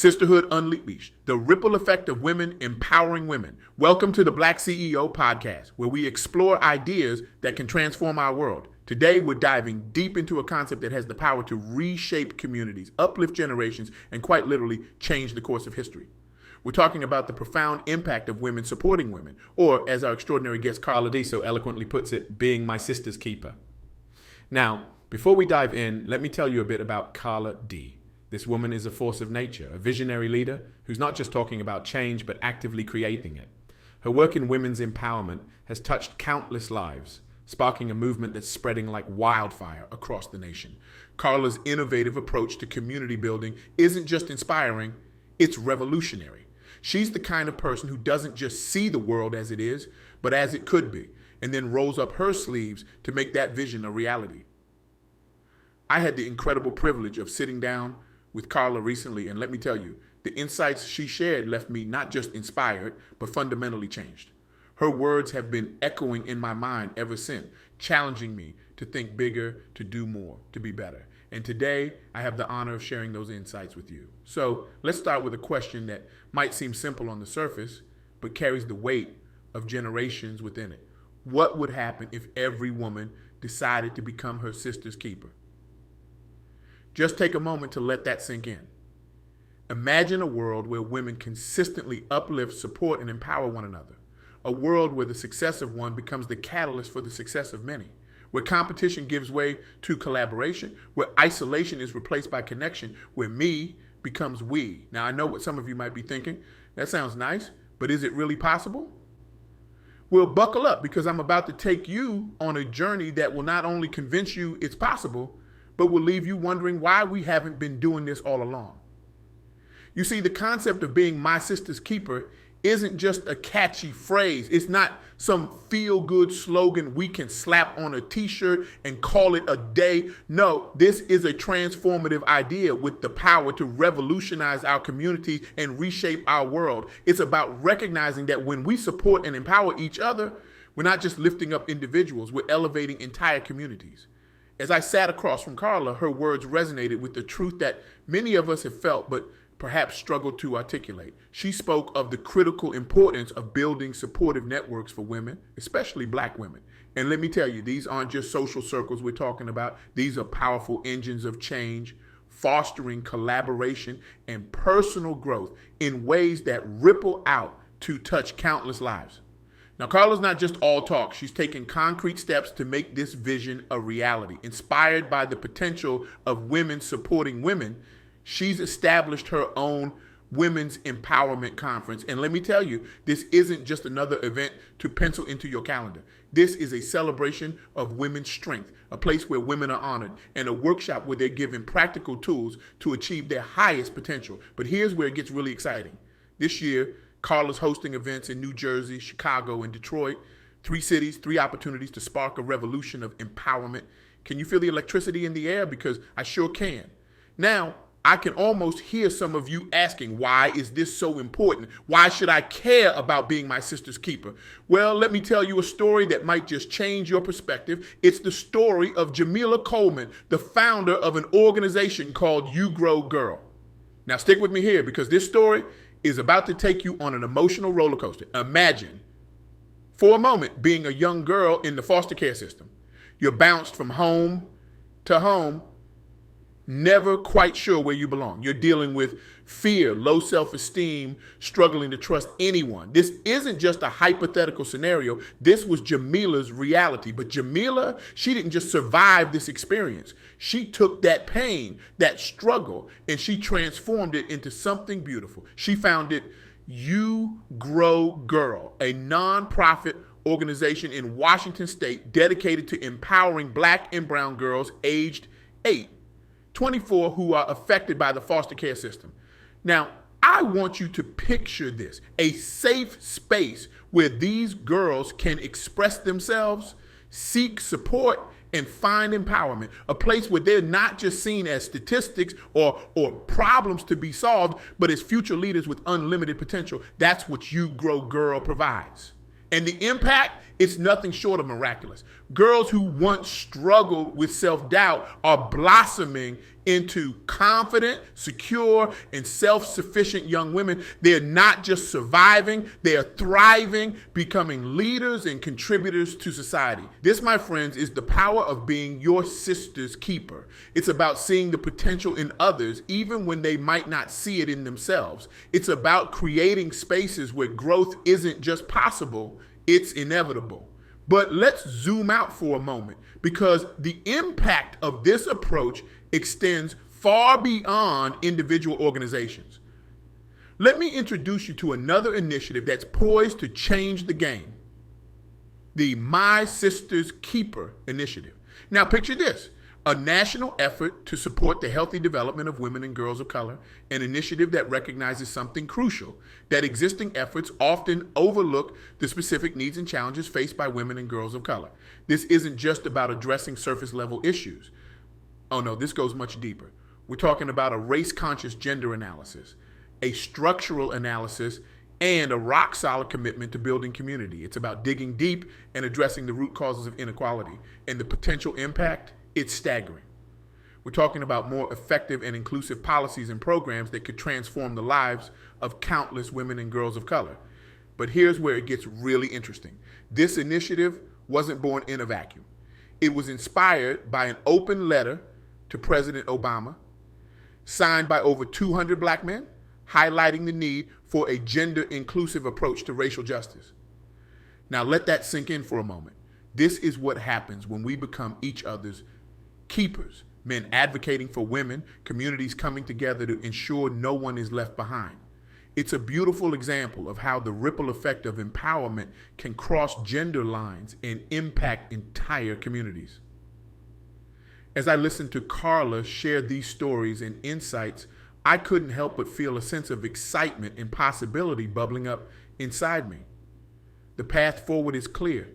Sisterhood Unleashed, the ripple effect of women empowering women. Welcome to the BlackCEO Podcast, where we explore ideas that can transform our world. Today, we're diving deep into a concept that has the power to reshape communities, uplift generations, and quite literally change the course of history. We're talking about the profound impact of women supporting women, or as our extraordinary guest Carla D so eloquently puts it, being my sister's keeper. Now, before we dive in, let me tell you a bit about Carla D. This woman is a force of nature, a visionary leader who's not just talking about change, but actively creating it. Her work in women's empowerment has touched countless lives, sparking a movement that's spreading like wildfire across the nation. Carla's innovative approach to community building isn't just inspiring, it's revolutionary. She's the kind of person who doesn't just see the world as it is, but as it could be, and then rolls up her sleeves to make that vision a reality. I had the incredible privilege of sitting down with Carla recently, and let me tell you, the insights she shared left me not just inspired, but fundamentally changed. Her words have been echoing in my mind ever since, challenging me to think bigger, to do more, to be better. And today, I have the honor of sharing those insights with you. So let's start with a question that might seem simple on the surface, but carries the weight of generations within it. What would happen if every woman decided to become her sister's keeper? Just take a moment to let that sink in. Imagine a world where women consistently uplift, support, and empower one another. A world where the success of one becomes the catalyst for the success of many. Where competition gives way to collaboration. Where isolation is replaced by connection. Where me becomes we. Now, I know what some of you might be thinking. That sounds nice, but is it really possible? Well, buckle up, because I'm about to take you on a journey that will not only convince you it's possible, but will leave you wondering why we haven't been doing this all along. You see, the concept of being my sister's keeper isn't just a catchy phrase. It's not some feel-good slogan we can slap on a t-shirt and call it a day. No, this is a transformative idea with the power to revolutionize our communities and reshape our world. It's about recognizing that when we support and empower each other, we're not just lifting up individuals, we're elevating entire communities. As I sat across from Carla, her words resonated with the truth that many of us have felt, but perhaps struggled to articulate. She spoke of the critical importance of building supportive networks for women, especially Black women. And let me tell you, these aren't just social circles we're talking about. These are powerful engines of change, fostering collaboration and personal growth in ways that ripple out to touch countless lives. Now, Carla's not just all talk. She's taken concrete steps to make this vision a reality. Inspired by the potential of women supporting women, she's established her own Women's Empowerment Conference. And let me tell you, this isn't just another event to pencil into your calendar. This is a celebration of women's strength, a place where women are honored, and a workshop where they're given practical tools to achieve their highest potential. But here's where it gets really exciting. This year, Carla's hosting events in New Jersey, Chicago, and Detroit. 3 cities, 3 opportunities to spark a revolution of empowerment. Can you feel the electricity in the air? Because I sure can. Now, I can almost hear some of you asking, why is this so important? Why should I care about being my sister's keeper? Well, let me tell you a story that might just change your perspective. It's the story of Jamila Coleman, the founder of an organization called You Grow Girl. Now, stick with me here, because this story is about to take you on an emotional roller coaster. Imagine, for a moment, being a young girl in the foster care system. You're bounced from home to home, never quite sure where you belong. You're dealing with fear, low self-esteem, struggling to trust anyone. This isn't just a hypothetical scenario. This was Jamila's reality. But Jamila, she didn't just survive this experience. She took that pain, that struggle, and she transformed it into something beautiful. She founded You Grow Girl, a nonprofit organization in Washington State dedicated to empowering Black and brown girls aged 24 who are affected by the foster care system. Now, I want you to picture this, a safe space where these girls can express themselves, seek support, and find empowerment, a place where they're not just seen as statistics or problems to be solved, but as future leaders with unlimited potential. That's what You Grow Girl provides. And the impact, it's nothing short of miraculous. Girls who once struggled with self-doubt are blossoming into confident, secure, and self-sufficient young women. They're not just surviving, they are thriving, becoming leaders and contributors to society. This, my friends, is the power of being your sister's keeper. It's about seeing the potential in others, even when they might not see it in themselves. It's about creating spaces where growth isn't just possible, it's inevitable. But let's zoom out for a moment, because the impact of this approach extends far beyond individual organizations. Let me introduce you to another initiative that's poised to change the game: the My Sister's Keeper initiative. Now picture this: a national effort to support the healthy development of women and girls of color, an initiative that recognizes something crucial, that existing efforts often overlook the specific needs and challenges faced by women and girls of color. This isn't just about addressing surface level issues. Oh no, this goes much deeper. We're talking about a race-conscious gender analysis, a structural analysis, and a rock-solid commitment to building community. It's about digging deep and addressing the root causes of inequality. And the potential impact, it's staggering. We're talking about more effective and inclusive policies and programs that could transform the lives of countless women and girls of color. But here's where it gets really interesting. This initiative wasn't born in a vacuum. It was inspired by an open letter to President Obama, signed by over 200 black men, highlighting the need for a gender-inclusive approach to racial justice. Now let that sink in for a moment. This is what happens when we become each other's keepers, men advocating for women, communities coming together to ensure no one is left behind. It's a beautiful example of how the ripple effect of empowerment can cross gender lines and impact entire communities. As I listened to Carla share these stories and insights, I couldn't help but feel a sense of excitement and possibility bubbling up inside me. The path forward is clear.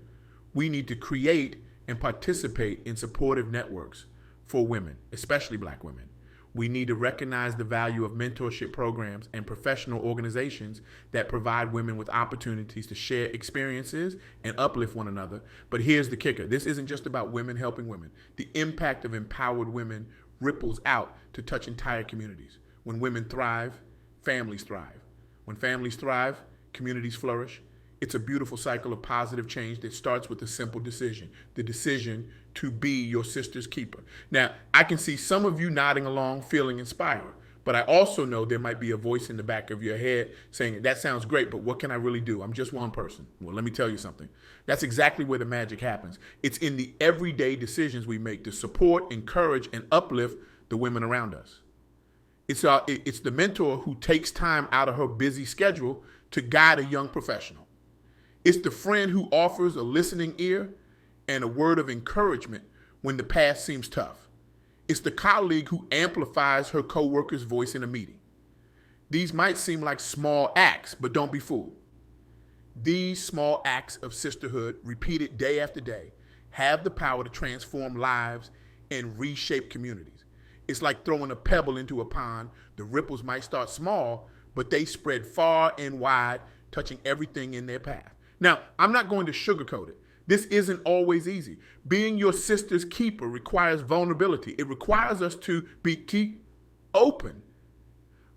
We need to create and participate in supportive networks for women, especially black women. We need to recognize the value of mentorship programs and professional organizations that provide women with opportunities to share experiences and uplift one another. But here's the kicker. This isn't just about women helping women. The impact of empowered women ripples out to touch entire communities. When women thrive, families thrive. When families thrive, communities flourish. It's a beautiful cycle of positive change that starts with a simple decision, the decision to be your sister's keeper. Now, I can see some of you nodding along, feeling inspired, but I also know there might be a voice in the back of your head saying, that sounds great, but what can I really do? I'm just one person. Well, let me tell you something. That's exactly where the magic happens. It's in the everyday decisions we make to support, encourage, and uplift the women around us. It's the mentor who takes time out of her busy schedule to guide a young professional. It's the friend who offers a listening ear and a word of encouragement when the path seems tough. It's the colleague who amplifies her coworker's voice in a meeting. These might seem like small acts, but don't be fooled. These small acts of sisterhood, repeated day after day, have the power to transform lives and reshape communities. It's like throwing a pebble into a pond. The ripples might start small, but they spread far and wide, touching everything in their path. Now, I'm not going to sugarcoat it. This isn't always easy. Being your sister's keeper requires vulnerability. It requires us to keep open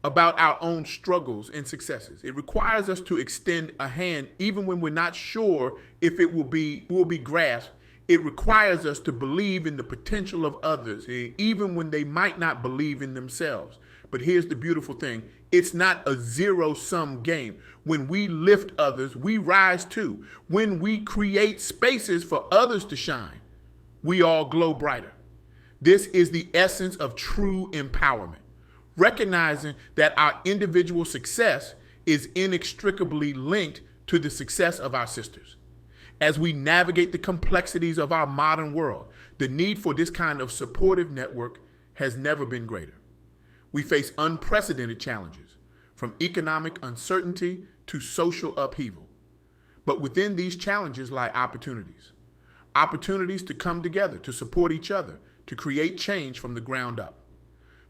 about our own struggles and successes. It requires us to extend a hand even when we're not sure if it will be grasped. It requires us to believe in the potential of others, even when they might not believe in themselves. But here's the beautiful thing. It's not a zero-sum game. When we lift others, we rise too. When we create spaces for others to shine, we all glow brighter. This is the essence of true empowerment. Recognizing that our individual success is inextricably linked to the success of our sisters. As we navigate the complexities of our modern world, the need for this kind of supportive network has never been greater. We face unprecedented challenges, from economic uncertainty to social upheaval. But within these challenges lie opportunities. Opportunities to come together, to support each other, to create change from the ground up.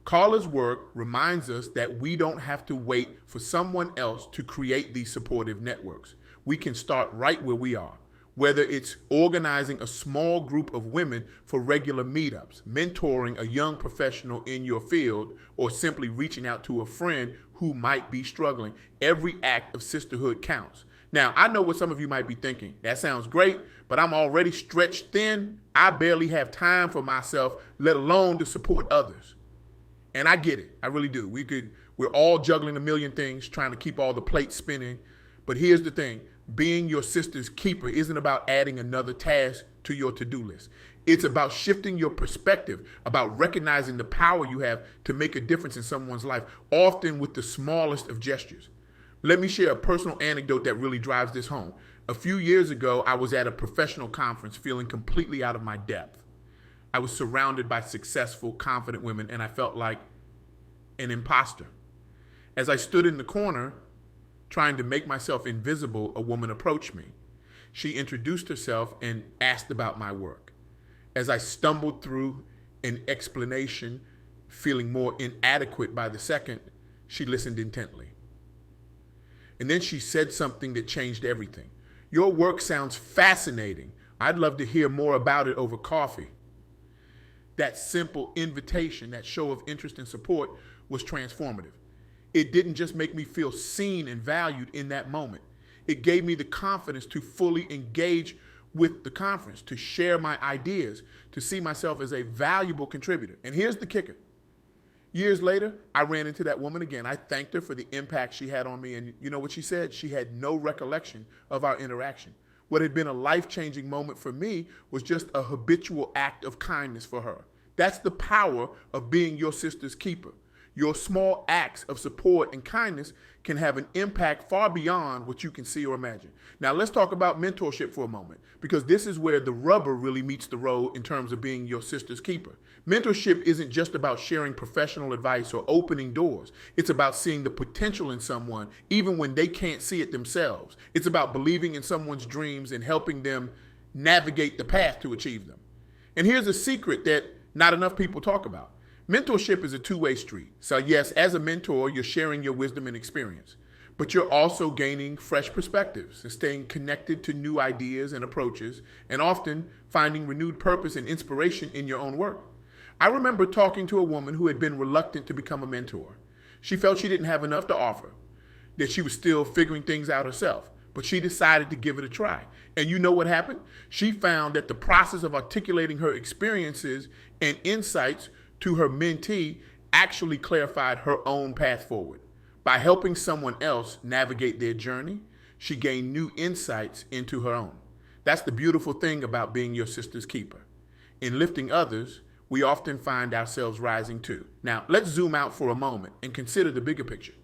Carla's work reminds us that we don't have to wait for someone else to create these supportive networks. We can start right where we are, Whether it's organizing a small group of women for regular meetups, mentoring a young professional in your field, or simply reaching out to a friend who might be struggling, every act of sisterhood counts. Now, I know what some of you might be thinking. That sounds great, but I'm already stretched thin. I barely have time for myself, let alone to support others. And I get it. I really do. We're all juggling a million things, trying to keep all the plates spinning. But here's the thing. Being your sister's keeper isn't about adding another task to your to-do list. It's about shifting your perspective, about recognizing the power you have to make a difference in someone's life, often with the smallest of gestures. Let me share a personal anecdote that really drives this home. A few years ago, I was at a professional conference feeling completely out of my depth. I was surrounded by successful, confident women, and I felt like an imposter. As I stood in the corner, trying to make myself invisible, a woman approached me. She introduced herself and asked about my work. As I stumbled through an explanation, feeling more inadequate by the second, she listened intently. And then she said something that changed everything. "Your work sounds fascinating. I'd love to hear more about it over coffee." That simple invitation, that show of interest and support was transformative. It didn't just make me feel seen and valued in that moment. It gave me the confidence to fully engage with the conference, to share my ideas, to see myself as a valuable contributor. And here's the kicker. Years later, I ran into that woman again. I thanked her for the impact she had on me. And you know what she said? She had no recollection of our interaction. What had been a life-changing moment for me was just a habitual act of kindness for her. That's the power of being your sister's keeper. Your small acts of support and kindness can have an impact far beyond what you can see or imagine. Now, let's talk about mentorship for a moment, because this is where the rubber really meets the road in terms of being your sister's keeper. Mentorship isn't just about sharing professional advice or opening doors. It's about seeing the potential in someone, even when they can't see it themselves. It's about believing in someone's dreams and helping them navigate the path to achieve them. And here's a secret that not enough people talk about. Mentorship is a two-way street. So yes, as a mentor, you're sharing your wisdom and experience, but you're also gaining fresh perspectives and staying connected to new ideas and approaches, and often finding renewed purpose and inspiration in your own work. I remember talking to a woman who had been reluctant to become a mentor. She felt she didn't have enough to offer, that she was still figuring things out herself, but she decided to give it a try. And you know what happened? She found that the process of articulating her experiences and insights to her mentee actually clarified her own path forward. By helping someone else navigate their journey, she gained new insights into her own. That's the beautiful thing about being your sister's keeper. In lifting others, we often find ourselves rising too. Now, let's zoom out for a moment and consider the bigger picture.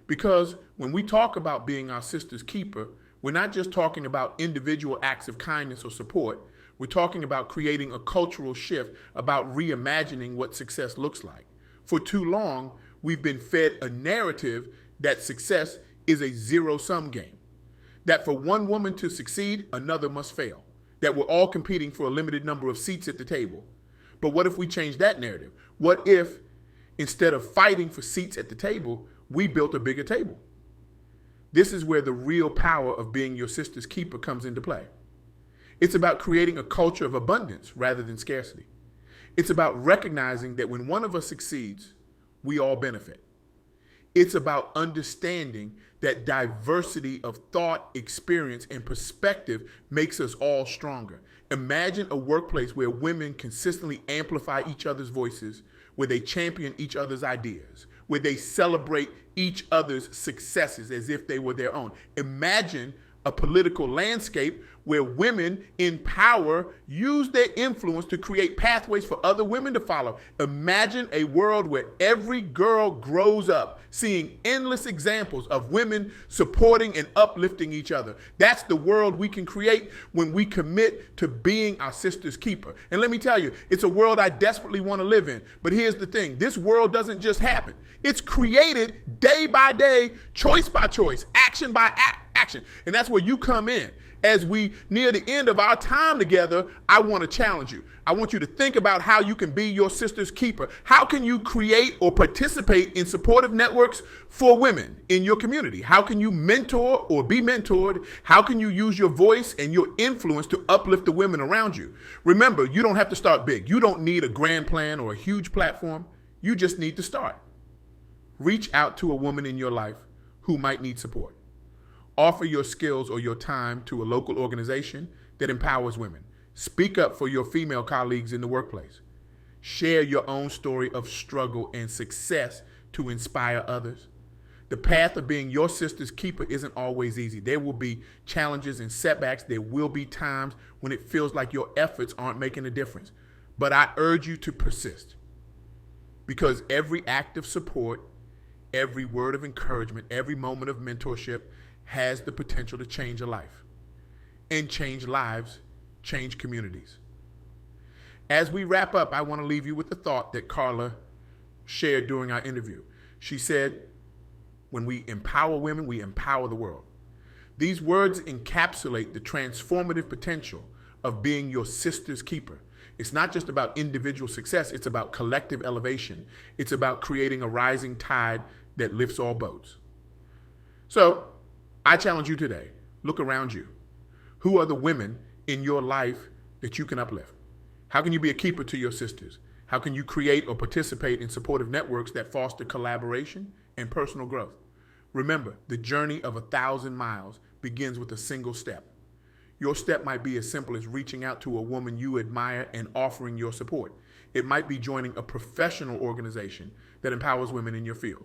Because when we talk about being our sister's keeper, we're not just talking about individual acts of kindness or support. We're talking about creating a cultural shift, about reimagining what success looks like. For too long, we've been fed a narrative that success is a zero-sum game. That for one woman to succeed, another must fail. That we're all competing for a limited number of seats at the table. But what if we change that narrative? What if, instead of fighting for seats at the table, we built a bigger table? This is where the real power of being your sister's keeper comes into play. It's about creating a culture of abundance rather than scarcity. It's about recognizing that when one of us succeeds, we all benefit. It's about understanding that diversity of thought, experience, and perspective makes us all stronger. Imagine a workplace where women consistently amplify each other's voices, where they champion each other's ideas, where they celebrate each other's successes as if they were their own. Imagine a political landscape where women in power use their influence to create pathways for other women to follow. Imagine a world where every girl grows up seeing endless examples of women supporting and uplifting each other. That's the world we can create when we commit to being our sister's keeper. And let me tell you, it's a world I desperately want to live in. But here's the thing, this world doesn't just happen. It's created day by day, choice by choice, action by action. And that's where you come in. As we near the end of our time together, I want to challenge you. I want you to think about how you can be your sister's keeper. How can you create or participate in supportive networks for women in your community? How can you mentor or be mentored? How can you use your voice and your influence to uplift the women around you? Remember, you don't have to start big. You don't need a grand plan or a huge platform. You just need to start. Reach out to a woman in your life who might need support. Offer your skills or your time to a local organization that empowers women. Speak up for your female colleagues in the workplace. Share your own story of struggle and success to inspire others. The path of being your sister's keeper isn't always easy. There will be challenges and setbacks. There will be times when it feels like your efforts aren't making a difference. But I urge you to persist, because every act of support, every word of encouragement, every moment of mentorship has the potential to change a life. And change lives, change communities. As we wrap up, I want to leave you with the thought that Carla shared during our interview. She said, when we empower women, we empower the world. These words encapsulate the transformative potential of being your sister's keeper. It's not just about individual success, it's about collective elevation. It's about creating a rising tide that lifts all boats. So, I challenge you today, look around you. Who are the women in your life that you can uplift? How can you be a keeper to your sisters? How can you create or participate in supportive networks that foster collaboration and personal growth? Remember, the journey of 1,000 miles begins with a single step. Your step might be as simple as reaching out to a woman you admire and offering your support. It might be joining a professional organization that empowers women in your field.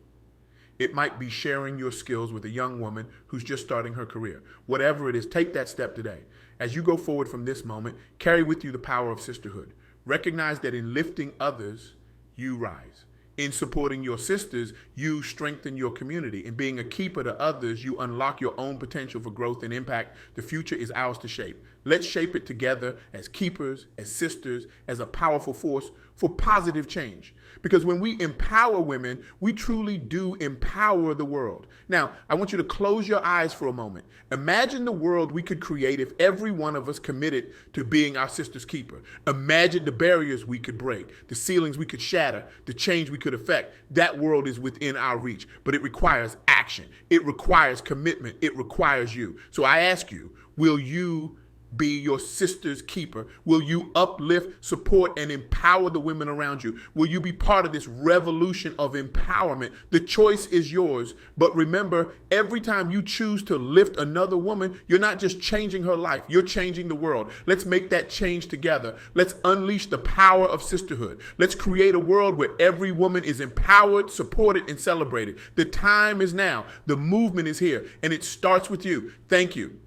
It might be sharing your skills with a young woman who's just starting her career. Whatever it is, take that step today. As you go forward from this moment, carry with you the power of sisterhood. Recognize that in lifting others, you rise. In supporting your sisters, you strengthen your community. In being a keeper to others, you unlock your own potential for growth and impact. The future is ours to shape. Let's shape it together as keepers, as sisters, as a powerful force for positive change. Because when we empower women, we truly do empower the world. Now, I want you to close your eyes for a moment. Imagine the world we could create if every one of us committed to being our sister's keeper. Imagine the barriers we could break, the ceilings we could shatter, the change we could affect. That world is within our reach, but it requires action. It requires commitment. It requires you. So I ask you, will you be your sister's keeper? Will you uplift, support, and empower the women around you? Will you be part of this revolution of empowerment? The choice is yours. But remember, every time you choose to lift another woman, you're not just changing her life, you're changing the world. Let's make that change together. Let's unleash the power of sisterhood. Let's create a world where every woman is empowered, supported, and celebrated. The time is now. The movement is here, and it starts with you. Thank you.